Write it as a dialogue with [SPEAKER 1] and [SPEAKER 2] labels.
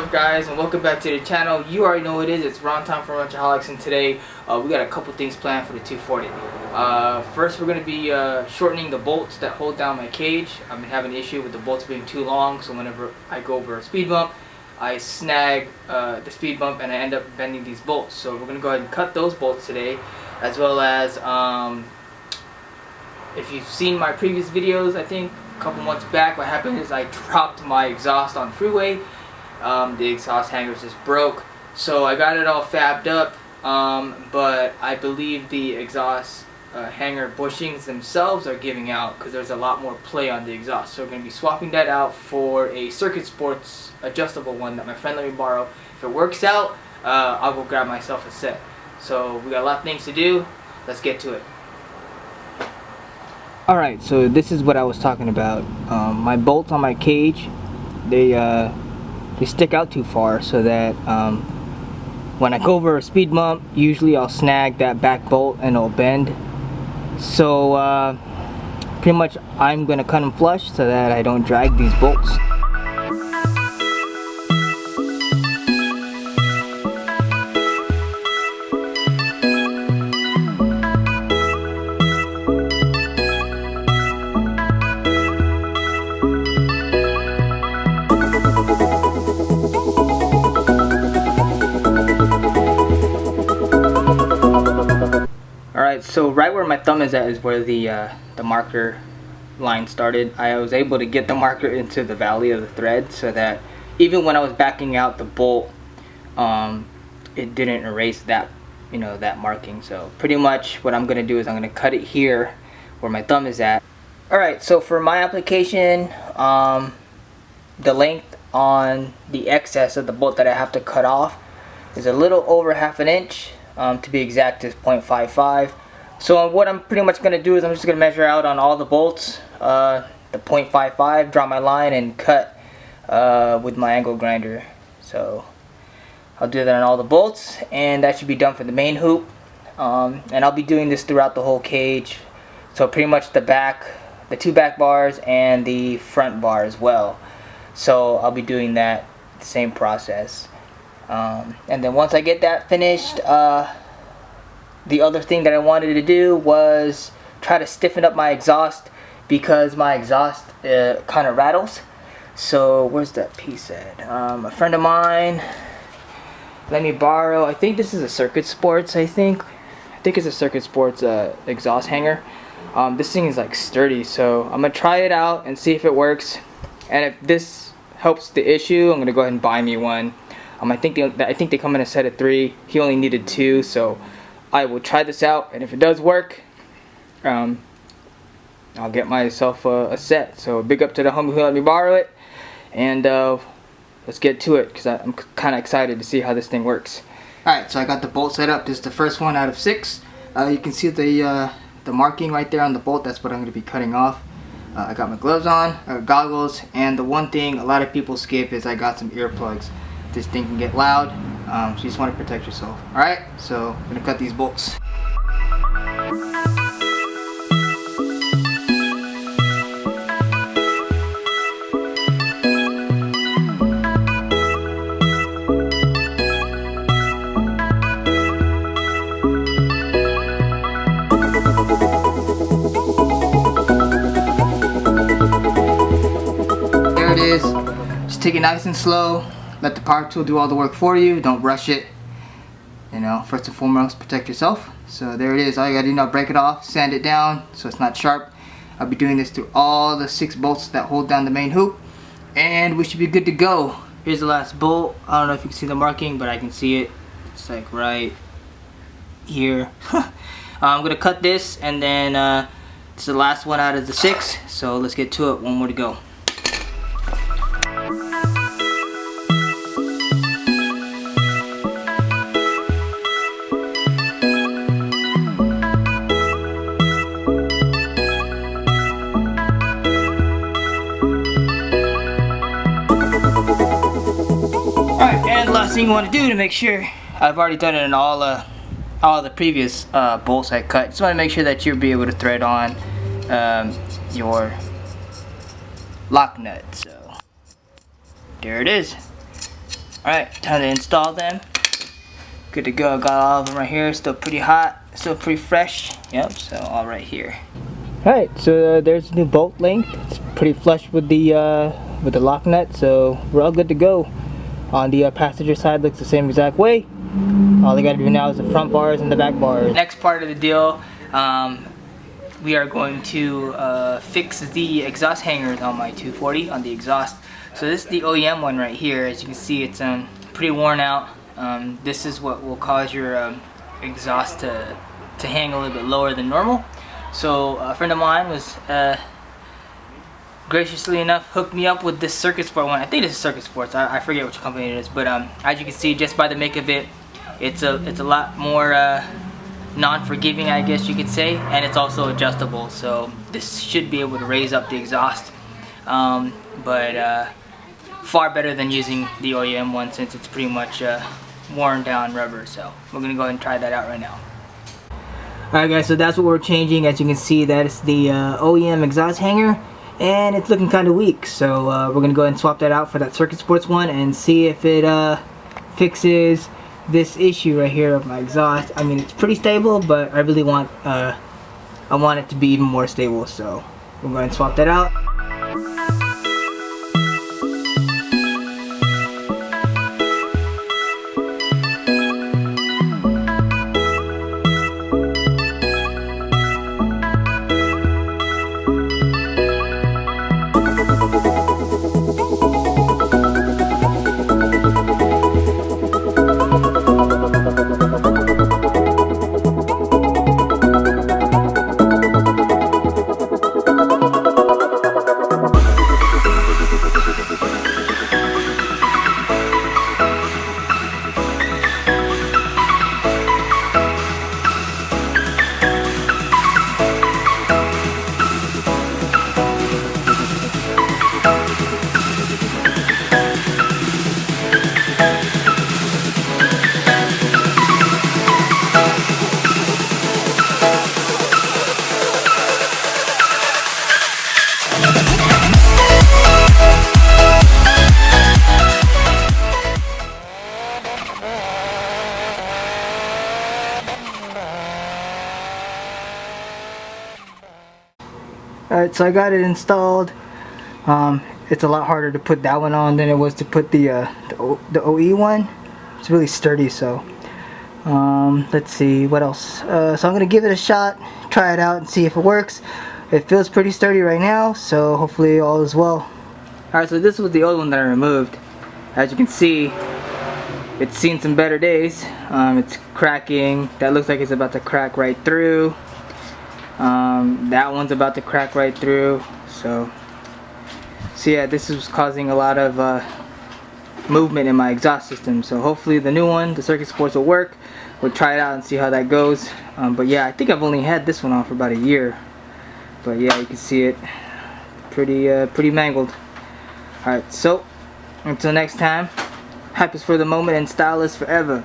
[SPEAKER 1] up guys, and welcome back to the channel. You already know what it is. It's Ron time for Wrench-a-holics, and today we got a couple things planned for the 240. First, we're going to be shortening the bolts that hold down my cage. I've been having an issue with the bolts being too long, so whenever I go over a speed bump, I snag the speed bump and I end up bending these bolts. So we're going to go ahead and cut those bolts today, as well as if you've seen my previous videos, I think a couple months back, what happened is I dropped my exhaust on freeway. The exhaust hangers just broke, so I got it all fabbed up, but I believe the exhaust hanger bushings themselves are giving out because there's a lot more play on the exhaust. So we're going to be swapping that out for a Circuit Sports adjustable one that my friend let me borrow. If it works out, I'll go grab myself a set. So we got a lot of things to do. Let's get to it. Alright, so this is what I was talking about. My bolts on my cage, they stick out too far, so that when I go over a speed bump, usually I'll snag that back bolt and it'll bend. So pretty much I'm going to cut them flush so that I don't drag these bolts. Alright, so right where my thumb is at is where the marker line started. I was able to get the marker into the valley of the thread so that even when I was backing out the bolt, it didn't erase that, that marking. So pretty much what I'm going to do is I'm going to cut it here where my thumb is at. Alright, so for my application, the length on the excess of the bolt that I have to cut off is a little over ½ inch. To be exact, is 0.55. So what I'm pretty much going to do is I'm just going to measure out on all the bolts the 0.55, draw my line, and cut with my angle grinder. So I'll do that on all the bolts, and that should be done for the main hoop. And I'll be doing this throughout the whole cage. So pretty much the two back bars and the front bar as well. So I'll be doing that, the same process. And then once I get that finished, the other thing that I wanted to do was try to stiffen up my exhaust, because my exhaust kind of rattles. So where's that piece at? A friend of mine let me borrow, I think this is a Circuit Sports, I think it's a Circuit Sports exhaust hanger. This thing is like sturdy, so I'm gonna try it out and see if it works, and if this helps the issue, I'm gonna go ahead and buy me one. I think they come in a set of 3. He only needed 2, so I will try this out, and if it does work, I'll get myself a set. So big up to the homie who let me borrow it, and let's get to it, because I'm kind of excited to see how this thing works. Alright, so I got the bolt set up. This is the first one out of 6. You can see the marking right there on the bolt. That's what I'm going to be cutting off. I got my gloves on, I got goggles, and the one thing a lot of people skip is I got some earplugs. This thing can get loud, so you just want to protect yourself. Alright, so I'm going to cut these bolts. There it is. Just take it nice and slow. Let the power tool do all the work for you. Don't rush it. First and foremost, protect yourself. So there it is. All you gotta do now, break it off, sand it down so it's not sharp. I'll be doing this through all the 6 bolts that hold down the main hoop, and we should be good to go. Here's the last bolt. I don't know if you can see the marking, but I can see it. It's like right here. I'm gonna cut this, and then it's the last one out of the 6. So let's get to it. One more to go. Alright, and the last thing you want to do to make sure, I've already done it in all the previous bolts I cut. Just want to make sure that you'll be able to thread on your lock nut. So there it is. Alright, time to install them. Good to go. Got all of them right here. Still pretty hot. Still pretty fresh. Yep, so all right here. Alright, so there's the new bolt length. It's pretty flush with the lock nut, so we're all good to go. On the passenger side, looks the same exact way. All they gotta do now is the front bars and the back bars. Next part of the deal, we are going to fix the exhaust hangers on my 240 on the exhaust. So this is the OEM one right here. As you can see, it's pretty worn out. This is what will cause your exhaust to hang a little bit lower than normal. So a friend of mine was graciously enough hooked me up with this Circuit Sport one. I think this is Circuit Sports. I forget which company it is, but as you can see, just by the make of it, it's a lot more non-forgiving, I guess you could say, and it's also adjustable. So this should be able to raise up the exhaust, but far better than using the OEM one, since it's pretty much worn down rubber. So we're gonna go ahead and try that out right now. Alright guys, so that's what we're changing. As you can see, that is the OEM exhaust hanger, and it's looking kind of weak. So we're gonna go ahead and swap that out for that Circuit Sports one and see if it fixes this issue right here of my exhaust. I mean, it's pretty stable, but I really want it to be even more stable. So we're going to swap that out. Alright, so I got it installed. It's a lot harder to put that one on than it was to put the OE one. It's really sturdy, so let's see what else. So I'm gonna give it a shot, try it out and see if it works. It feels pretty sturdy right now, so hopefully all is well. Alright, so this was the old one that I removed. As you can see, it's seen some better days. It's cracking. That looks like it's about to crack right through. That one's about to crack right through. So yeah, this is causing a lot of movement in my exhaust system. So hopefully the new one, the Circuit Sports, will work. We'll try it out and see how that goes. But yeah, I think I've only had this one on for about a year. But yeah, you can see it pretty mangled. Alright, so until next time, hype is for the moment and style is forever.